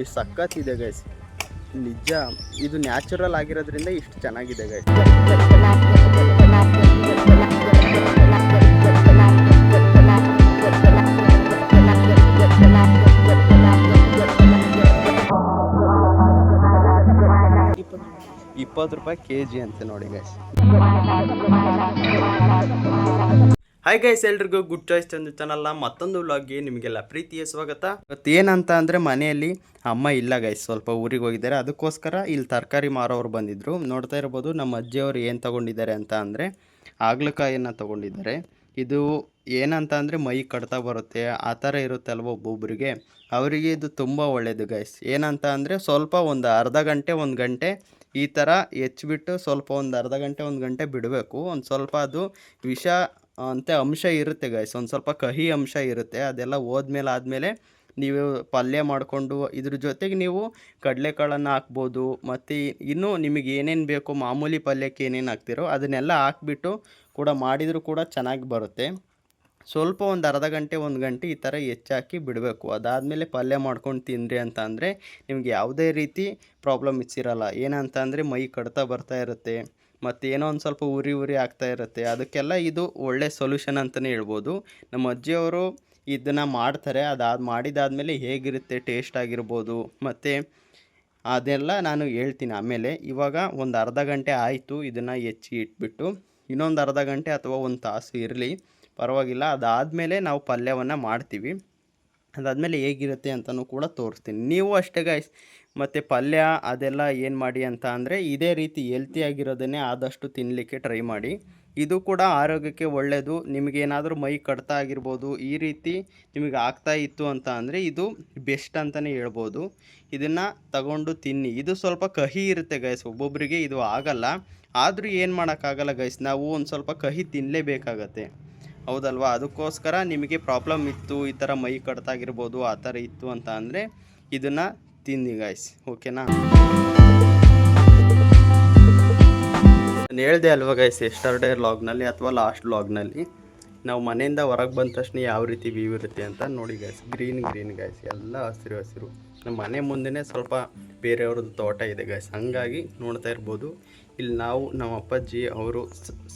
ಇಷ್ಟು ಸಖತ್ತಿದೆ ಗೈಸ್. ನಿಜ ಇದು ನ್ಯಾಚುರಲ್ ಆಗಿರೋದ್ರಿಂದ ಇಷ್ಟು ಚೆನ್ನಾಗಿದೆ ಗೈಸ್. ₹20 kg ಅಂತ ನೋಡಿ ಗೈಸ್. ಹಾಯ್ ಗೈಸ್, ಎಲ್ರಿಗೂ ಗುಡ್ ಚಾಯ್ಸ್ ಚಂದು ಚಾನಲ್ನ ಮತ್ತೊಂದು ವ್ಲಾಗ್ಗೆ ನಿಮಗೆಲ್ಲ ಪ್ರೀತಿಯ ಸ್ವಾಗತ. ಇವತ್ತು ಏನಂತ ಅಂದರೆ ಮನೆಯಲ್ಲಿ ಅಮ್ಮ ಇಲ್ಲ ಗೈಸ್, ಸ್ವಲ್ಪ ಊರಿಗೆ ಹೋಗಿದ್ದಾರೆ. ಅದಕ್ಕೋಸ್ಕರ ಇಲ್ಲಿ ತರಕಾರಿ ಮಾರೋರು ಬಂದಿದ್ದರು. ನೋಡ್ತಾ ಇರ್ಬೋದು ನಮ್ಮ ಅಜ್ಜಿಯವರು ಏನು ತೊಗೊಂಡಿದ್ದಾರೆ ಅಂತ ಅಂದರೆ ಹಾಗಲಕಾಯಿಯನ್ನು ತೊಗೊಂಡಿದ್ದಾರೆ. ಇದು ಏನಂತ ಅಂದರೆ ಮೈ ಕಡ್ತಾ ಬರುತ್ತೆ ಆ ಥರ ಇರುತ್ತೆ ಅಲ್ವ ಒಬ್ಬೊಬ್ಬರಿಗೆ, ಅವರಿಗೆ ಇದು ತುಂಬ ಒಳ್ಳೆಯದು ಗೈಸ್. ಏನಂತ ಅಂದರೆ ಸ್ವಲ್ಪ ಒಂದು ಅರ್ಧ ಗಂಟೆ 1 ಗಂಟೆ ಈ ಥರ ಹೆಚ್ಚಿಬಿಟ್ಟು ಸ್ವಲ್ಪ ಒಂದು ಅರ್ಧ ಗಂಟೆ 1 ಗಂಟೆ ಬಿಡಬೇಕು. ಒಂದು ಸ್ವಲ್ಪ ಅದು ವಿಷ ಅಂತ ಅಂಶ ಇರುತ್ತೆ ಗೈಸ್, ಒಂದು ಸ್ವಲ್ಪ ಕಹಿ ಅಂಶ ಇರುತ್ತೆ. ಅದೆಲ್ಲ ಆದಮೇಲೆ ನೀವು ಪಲ್ಯ ಮಾಡಿಕೊಂಡು ಇದ್ರ ಜೊತೆಗೆ ನೀವು ಕಡಲೆಕಾಳನ್ನು ಹಾಕ್ಬೋದು. ಮತ್ತು ಇನ್ನೂ ನಿಮಗೆ ಏನೇನು ಬೇಕು ಮಾಮೂಲಿ ಪಲ್ಯಕ್ಕೆ ಏನೇನು ಹಾಕ್ತಿರೋ ಅದನ್ನೆಲ್ಲ ಹಾಕ್ಬಿಟ್ಟು ಕೂಡ ಮಾಡಿದರೂ ಕೂಡ ಚೆನ್ನಾಗಿ ಬರುತ್ತೆ. ಸ್ವಲ್ಪ ಒಂದು ಅರ್ಧ ಗಂಟೆ 1 ಗಂಟೆ ಈ ಥರ ಹೆಚ್ಚಾಕಿ ಬಿಡಬೇಕು. ಅದಾದಮೇಲೆ ಪಲ್ಯ ಮಾಡ್ಕೊಂಡು ತಿಂದ್ರಿ ಅಂತ ಅಂದರೆ ನಿಮಗೆ ಯಾವುದೇ ರೀತಿ ಪ್ರಾಬ್ಲಮ್ ಇಚ್ಚಿರಲ್ಲ. ಏನಂತ ಅಂದರೆ ಮೈ ಕಡ್ತಾ ಬರ್ತಾ ಇರುತ್ತೆ ಮತ್ತು ಏನೋ ಒಂದು ಸ್ವಲ್ಪ ಉರಿ ಆಗ್ತಾ ಇರುತ್ತೆ. ಅದಕ್ಕೆಲ್ಲ ಇದು ಒಳ್ಳೆ ಸೊಲ್ಯೂಷನ್ ಅಂತಲೇ ಹೇಳ್ಬೋದು. ನಮ್ಮ ಅಜ್ಜಿಯವರು ಇದನ್ನು ಮಾಡ್ತಾರೆ. ಮಾಡಿದಾದಮೇಲೆ ಹೇಗಿರುತ್ತೆ ಟೇಸ್ಟ್ ಆಗಿರ್ಬೋದು ಮತ್ತು ಅದೆಲ್ಲ ನಾನು ಹೇಳ್ತೀನಿ ಆಮೇಲೆ. ಇವಾಗ ಒಂದು ಅರ್ಧ ಗಂಟೆ ಆಯಿತು ಇದನ್ನು ಹೆಚ್ಚಿ ಇಟ್ಬಿಟ್ಟು, ಇನ್ನೊಂದು ಅರ್ಧ ಗಂಟೆ ಅಥವಾ 1 ತಾಸು ಇರಲಿ ಪರವಾಗಿಲ್ಲ. ಅದಾದಮೇಲೆ ನಾವು ಪಲ್ಯವನ್ನು ಮಾಡ್ತೀವಿ. ಅದಾದಮೇಲೆ ಹೇಗಿರುತ್ತೆ ಅಂತಲೂ ಕೂಡ ತೋರಿಸ್ತೀನಿ. ನೀವು ಅಷ್ಟೇ ಗೈಸ್. ಮತ್ತು ಪಲ್ಯ ಅದೆಲ್ಲ ಏನು ಮಾಡಿ ಅಂತ ಅಂದರೆ ಇದೇ ರೀತಿ ಹೆಲ್ತಿಯಾಗಿರೋದನ್ನೇ ಆದಷ್ಟು ತಿನ್ನಲಿಕ್ಕೆ ಟ್ರೈ ಮಾಡಿ. ಇದು ಕೂಡ ಆರೋಗ್ಯಕ್ಕೆ ಒಳ್ಳೆಯದು. ನಿಮಗೇನಾದರೂ ಮೈ ಕಡ್ತಾ ಆಗಿರ್ಬೋದು, ಈ ರೀತಿ ನಿಮಗೆ ಆಗ್ತಾ ಇತ್ತು ಅಂತ ಅಂದರೆ ಇದು ಬೆಸ್ಟ್ ಅಂತಲೇ ಹೇಳ್ಬೋದು. ಇದನ್ನು ತಗೊಂಡು ತಿನ್ನಿ. ಇದು ಸ್ವಲ್ಪ ಕಹಿ ಇರುತ್ತೆ ಗೈಸ್, ಒಬ್ಬೊಬ್ಬರಿಗೆ ಇದು ಆಗಲ್ಲ. ಆದರೂ ಏನು ಮಾಡೋಕ್ಕಾಗಲ್ಲ ಗೈಸ್, ನಾವು ಒಂದು ಸ್ವಲ್ಪ ಕಹಿ ತಿನ್ನಲೇಬೇಕಾಗತ್ತೆ, ಹೌದಲ್ವಾ? ಅದಕ್ಕೋಸ್ಕರ ನಿಮಗೆ ಪ್ರಾಬ್ಲಮ್ ಇತ್ತು, ಈ ಥರ ಮೈ ಕಡ್ತಾಗಿರ್ಬೋದು ಆ ಥರ ಇತ್ತು ಅಂತ ಅಂದರೆ ಇದನ್ನು ತಿನ್ನಿ ಗೈಸ್, ಓಕೆನಾ? ನಾನು ಹೇಳಿದೆ ಅಲ್ವಾ ಗೈಸ್ ಎಸ್ಟರ್ಡೇ ವ್ಲಾಗ್ನಲ್ಲಿ ಅಥವಾ ಲಾಸ್ಟ್ ವ್ಲಾಗ್ನಲ್ಲಿ, ನಾವು ಮನೆಯಿಂದ ಹೊರಗೆ ಬಂದ ತಕ್ಷಣ ಯಾವ ರೀತಿ ವ್ಯೂ ಇರುತ್ತೆ ಅಂತ ನೋಡಿ ಗೈಸ್. ಗ್ರೀನ್ ಗೈಸ್, ಎಲ್ಲ ಹಸಿರು. ನಮ್ಮ ಮನೆ ಮುಂದೆನೇ ಸ್ವಲ್ಪ ಬೇರೆಯವ್ರದ್ದು ತೋಟ ಇದೆ ಗೈಸ್, ಹಾಗಾಗಿ ನೋಡ್ತಾ ಇರ್ಬೋದು. ಇಲ್ಲಿ ನಮ್ಮ ಅಪ್ಪಾಜಿ ಅವರು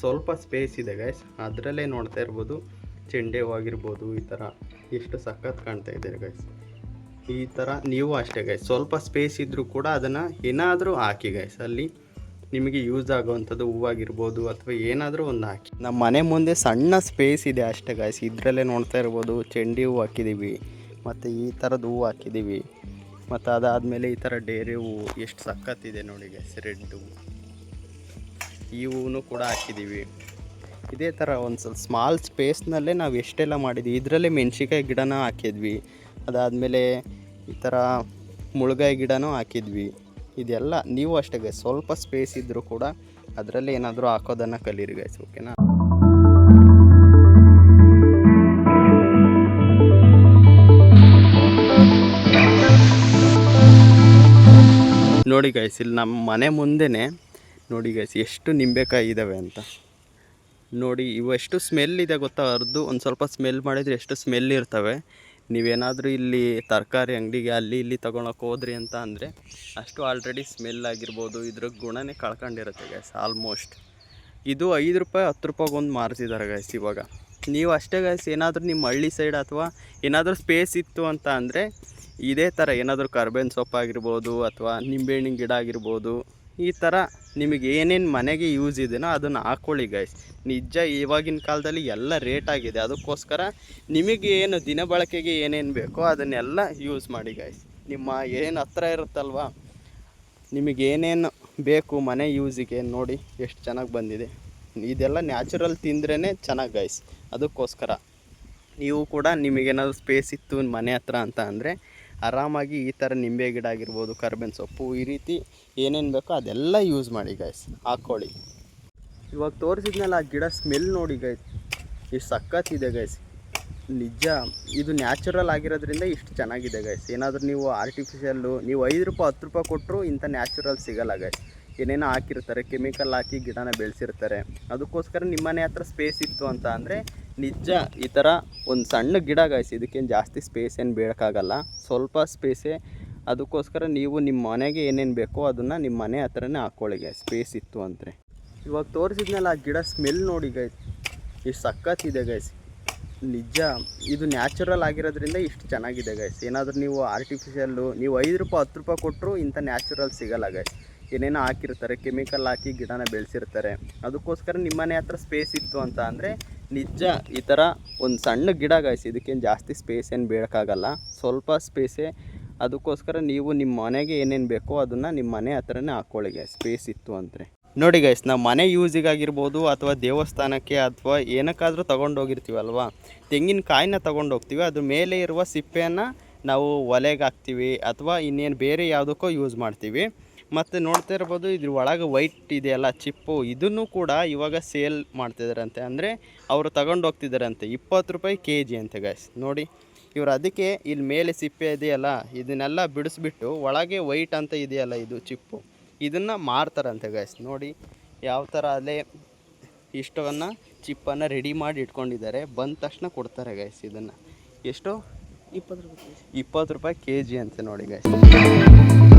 ಸ್ವಲ್ಪ ಸ್ಪೇಸ್ ಇದೆ ಗೈಸ್, ಅದರಲ್ಲೇ ನೋಡ್ತಾ ಇರ್ಬೋದು. ಚೆಂಡೆ ಹೂವಾಗಿರ್ಬೋದು, ಈ ಥರ ಎಷ್ಟು ಸಖತ್ ಕಾಣ್ತಾ ಇದೆ ಗೈಸ್. ಈ ಥರ ನೀವು ಅಷ್ಟೇ ಗೈಸ್, ಸ್ವಲ್ಪ ಸ್ಪೇಸ್ ಇದ್ದರೂ ಕೂಡ ಅದನ್ನು ಏನಾದರೂ ಹಾಕಿ ಗೈಸ್. ಅಲ್ಲಿ ನಿಮಗೆ ಯೂಸ್ ಆಗೋವಂಥದ್ದು ಹೂವಾಗಿರ್ಬೋದು ಅಥವಾ ಏನಾದರೂ ಒಂದು ಹಾಕಿ. ನಮ್ಮ ಮನೆ ಮುಂದೆ ಸಣ್ಣ ಸ್ಪೇಸ್ ಇದೆ ಅಷ್ಟೇ ಗೈಸ್, ಇದರಲ್ಲೇ ನೋಡ್ತಾ ಇರ್ಬೋದು. ಚೆಂಡಿ ಹೂವು ಹಾಕಿದ್ದೀವಿ ಮತ್ತು ಈ ಥರದ್ದು ಹೂವು ಹಾಕಿದ್ದೀವಿ. ಮತ್ತು ಅದಾದಮೇಲೆ ಈ ಥರ ಡೇರೆ ಹೂವು ಎಷ್ಟು ಸಖತ್ತಿದೆ ನೋಡಿ ಗೈಸ್, ರೆಡ್ ಹೂವು. ಈ ಹೂವು ಕೂಡ ಹಾಕಿದ್ದೀವಿ. ಇದೇ ಥರ ಒಂದು ಸ್ವಲ್ಪ ಸ್ಮಾಲ್ ಸ್ಪೇಸ್ನಲ್ಲೇ ನಾವು ಎಷ್ಟೆಲ್ಲ ಮಾಡಿದ್ವಿ. ಇದರಲ್ಲೇ ಮೆಣಸಿನ್ಕಾಯಿ ಗಿಡನ ಹಾಕಿದ್ವಿ. ಅದಾದಮೇಲೆ ಈ ಥರ ಮುಳ್ಗಾಯಿ ಗಿಡನೂ ಹಾಕಿದ್ವಿ. ಇದೆಲ್ಲ ನೀವು ಅಷ್ಟೇ ಗೈಸ್, ಸ್ವಲ್ಪ ಸ್ಪೇಸ್ ಇದ್ದರೂ ಕೂಡ ಅದರಲ್ಲಿ ಏನಾದರೂ ಹಾಕೋದನ್ನು ಕಲೀರಿ ಗೈಸ್, ಓಕೆನಾ? ನೋಡಿ ಗೈಸ್, ಇಲ್ಲಿ ನಮ್ಮ ಮನೆ ಮುಂದೆನೇ ನೋಡಿ ಗೈಸ್ ಎಷ್ಟು ನಿಂಬೆಕಾಯಿ ಇದ್ದಾವೆ ಅಂತ ನೋಡಿ. ಇವೆಷ್ಟು ಸ್ಮೆಲ್ ಇದೆ ಗೊತ್ತಾ? ಒಂದು ಸ್ವಲ್ಪ ಸ್ಮೆಲ್ ಮಾಡಿದರೆ ಎಷ್ಟು ಸ್ಮೆಲ್ ಇರ್ತವೆ. ನೀವೇನಾದರೂ ಇಲ್ಲಿ ತರಕಾರಿ ಅಂಗಡಿಗೆ ಅಲ್ಲಿ ಇಲ್ಲಿ ತೊಗೊಳಕ್ಕೆ ಹೋದ್ರಿ ಅಂತ ಅಂದರೆ ಅಷ್ಟು ಆಲ್ರೆಡಿ ಸ್ಮೆಲ್ ಆಗಿರ್ಬೋದು, ಇದ್ರ ಗುಣನೇ ಕಳ್ಕೊಂಡಿರುತ್ತೆ ಗೈಸ್ ಆಲ್ಮೋಸ್ಟ್. ಇದು ₹5 ₹10 ಒಂದು ಮಾರ್ತಿದ್ದಾರೆ ಗೈಸ್ ಇವಾಗ. ನೀವು ಅಷ್ಟೇ ಗೈಸ್, ಏನಾದರೂ ನಿಮ್ಮ ಹಳ್ಳಿ ಸೈಡ್ ಅಥವಾ ಏನಾದರೂ ಸ್ಪೇಸ್ ಇತ್ತು ಅಂತ ಅಂದರೆ ಇದೇ ಥರ ಏನಾದರೂ ಕರ್ಬೇವಿನ ಸೊಪ್ಪು ಆಗಿರ್ಬೋದು ಅಥವಾ ನಿಂಬೆಹಣ್ಣಿನ ಗಿಡ ಆಗಿರ್ಬೋದು, ಈ ಥರ ನಿಮಗೆ ಏನೇನು ಮನೆಗೆ ಯೂಸ್ ಇದೆಯೋ ಅದನ್ನು ಹಾಕ್ಕೊಳ್ಳಿ ಗೈಸ್. ನಿಜ ಇವಾಗಿನ ಕಾಲದಲ್ಲಿ ಎಲ್ಲ ರೇಟ್ ಆಗಿದೆ, ಅದಕ್ಕೋಸ್ಕರ ನಿಮಗೆ ಏನು ದಿನ ಬಳಕೆಗೆ ಏನೇನು ಬೇಕೋ ಅದನ್ನೆಲ್ಲ ಯೂಸ್ ಮಾಡಿ ಗೈಸ್. ನಿಮ್ಮ ಏನು ಹತ್ರ ಇರುತ್ತಲ್ವ, ನಿಮಗೇನೇನು ಬೇಕು ಮನೆ ಯೂಸಿಗೆ ನೋಡಿ ಎಷ್ಟು ಚೆನ್ನಾಗಿ ಬಂದಿದೆ. ಇದೆಲ್ಲ ನ್ಯಾಚುರಲ್ ತಿಂದ್ರೇ ಚೆನ್ನಾಗಿ ಗೈಸ್. ಅದಕ್ಕೋಸ್ಕರ ನೀವು ಕೂಡ ನಿಮಗೇನಾದರೂ ಸ್ಪೇಸ್ ಇತ್ತು ಮನೆ ಹತ್ರ ಅಂತ ಅಂದರೆ ಆರಾಮಾಗಿ ಈ ಥರ ನಿಂಬೆ ಗಿಡ ಆಗಿರ್ಬೋದು, ಕರ್ಬೇವಿನ ಸೊಪ್ಪು, ಈ ರೀತಿ ಏನೇನು ಬೇಕೋ ಅದೆಲ್ಲ ಯೂಸ್ ಮಾಡಿ ಗೈಸ್, ಹಾಕ್ಕೊಳ್ಳಿ. ಇವಾಗ ತೋರಿಸಿದ್ಮೇಲೆ ಆ ಗಿಡ ಸ್ಮೆಲ್ ನೋಡಿ ಗೈಸ್, ಇಷ್ಟು ಸಖತ್ತಿದೆ ಗೈಸ್. ನಿಜ ಇದು ನ್ಯಾಚುರಲ್ ಆಗಿರೋದ್ರಿಂದ ಇಷ್ಟು ಚೆನ್ನಾಗಿದೆ ಗೈಸ್. ಏನಾದರೂ ನೀವು ಆರ್ಟಿಫಿಷಿಯಲ್ಲು ನೀವು ₹5 ₹10 ಕೊಟ್ಟರು ಇಂಥ ನ್ಯಾಚುರಲ್ ಸಿಗೋಲ್ಲ ಗೈಸ್. ಏನೇನೋ ಹಾಕಿರ್ತಾರೆ, ಕೆಮಿಕಲ್ ಹಾಕಿ ಗಿಡನ ಬೆಳೆಸಿರ್ತಾರೆ. ಅದಕ್ಕೋಸ್ಕರ ನಿಮ್ಮನೆ ಹತ್ರ ಸ್ಪೇಸ್ ಇತ್ತು ಅಂತ ಅಂದರೆ ನಿಜ ಈ ಥರ ಒಂದು ಸಣ್ಣ ಗಿಡ ಗೈಸ್, ಇದಕ್ಕೇನು ಜಾಸ್ತಿ ಸ್ಪೇಸ್ ಏನು ಬೇಕಾಗಲ್ಲ, ಸ್ವಲ್ಪ ಸ್ಪೇಸೇ ಅದಕ್ಕೋಸ್ಕರ ನೀವು ನಿಮ್ಮ ಮನೆಗೆ ಏನೇನು ಬೇಕೋ ಅದನ್ನು ನಿಮ್ಮ ಮನೆ ಹತ್ರನೇ ಹಾಕ್ಕೊಳ್ಳಿ ಗೈಸ್, ಸ್ಪೇಸ್ ಇತ್ತು ಅಂದರೆ. ಇವಾಗ ತೋರಿಸಿದ್ನಲ್ಲ ಆ ಗಿಡ ಸ್ಮೆಲ್ ನೋಡಿ ಗೈಸ್, ಇಷ್ಟು ಸಖತ್ತಿದೆ ಗೈಸ್. ನಿಜ ಇದು ನ್ಯಾಚುರಲ್ ಆಗಿರೋದ್ರಿಂದ ಇಷ್ಟು ಚೆನ್ನಾಗಿದೆ ಗೈಸ್. ಏನಾದರೂ ನೀವು ಆರ್ಟಿಫಿಷಿಯಲ್ಲು ನೀವು 5 ರೂಪಾಯಿ 10 ರೂಪಾಯಿ ಕೊಟ್ಟರು ಇಂಥ ನ್ಯಾಚುರಲ್ ಸಿಗೋಲ್ಲ ಗೈಸ್. ಏನೇನೋ ಹಾಕಿರ್ತಾರೆ, ಕೆಮಿಕಲ್ ಹಾಕಿ ಗಿಡನ ಬೆಳೆಸಿರ್ತಾರೆ. ಅದಕ್ಕೋಸ್ಕರ ನಿಮ್ಮ ಮನೆ ಹತ್ರ ಸ್ಪೇಸ್ ಇತ್ತು ಅಂತ ಅಂದರೆ ನಿಜ ಈ ಥರ ಒಂದು ಸಣ್ಣ ಗಿಡ ಗೈಸ್, ಇದಕ್ಕೇನು ಜಾಸ್ತಿ ಸ್ಪೇಸ್ ಏನು ಬೇಕಾಗಲ್ಲ, ಸ್ವಲ್ಪ ಸ್ಪೇಸೇ. ಅದಕ್ಕೋಸ್ಕರ ನೀವು ನಿಮ್ಮ ಮನೆಗೆ ಏನೇನು ಬೇಕೋ ಅದನ್ನು ನಿಮ್ಮ ಮನೆ ಹತ್ರನೇ ಹಾಕ್ಕೊಳ್ಳಿ ಗೈಸ್, ಸ್ಪೇಸ್ ಇತ್ತು ಅಂದರೆ. ನೋಡಿ ಗೈಸ್, ನಾವು ಮನೆ ಯೂಸಿಗಾಗಿರ್ಬೋದು ಅಥವಾ ದೇವಸ್ಥಾನಕ್ಕೆ ಅಥವಾ ಏನಕ್ಕಾದರೂ ತೊಗೊಂಡೋಗಿರ್ತೀವಲ್ವ, ತೆಂಗಿನಕಾಯಿನ ತೊಗೊಂಡೋಗ್ತೀವಿ, ಅದ್ರ ಮೇಲೆ ಇರುವ ಸಿಪ್ಪೆಯನ್ನು ನಾವು ಒಲೆಗೆ ಹಾಕ್ತೀವಿ ಅಥವಾ ಇನ್ನೇನು ಬೇರೆ ಯಾವುದಕ್ಕೋ ಯೂಸ್ ಮಾಡ್ತೀವಿ. ಮತ್ತು ನೋಡ್ತಾ ಇರ್ಬೋದು ಇದ್ರ ಒಳಗೆ ವೈಟ್ ಇದೆಯಲ್ಲ ಚಿಪ್ಪು, ಇದನ್ನು ಕೂಡ ಇವಾಗ ಸೇಲ್ ಮಾಡ್ತಿದ್ದಾರಂತೆ. ಅಂದರೆ ಅವರು ತಗೊಂಡೋಗ್ತಿದ್ದಾರಂತೆ 20 ರೂಪಾಯಿ kg ಅಂತೆ ಗೈಸ್. ನೋಡಿ ಇವರು ಅದಕ್ಕೆ ಇಲ್ಲಿ ಮೇಲೆ ಸಿಪ್ಪೆ ಇದೆಯಲ್ಲ ಇದನ್ನೆಲ್ಲ ಬಿಡಿಸ್ಬಿಟ್ಟು ಒಳಗೆ ವೈಟ್ ಅಂತ ಇದೆಯಲ್ಲ ಇದು ಚಿಪ್ಪು, ಇದನ್ನು ಮಾರ್ತಾರಂತೆ ಗೈಸ್. ನೋಡಿ ಯಾವ ಥರ ಅಲ್ಲೇ ಇಷ್ಟವನ್ನು ಚಿಪ್ಪನ್ನು ರೆಡಿ ಮಾಡಿ ಇಟ್ಕೊಂಡಿದ್ದಾರೆ, ಬಂದ ತಕ್ಷಣ ಕೊಡ್ತಾರೆ ಗೈಸ್. ಇದನ್ನು ಎಷ್ಟು 20 ರೂಪಾಯಿ kg ಅಂತೆ ನೋಡಿ ಗೈಸ್.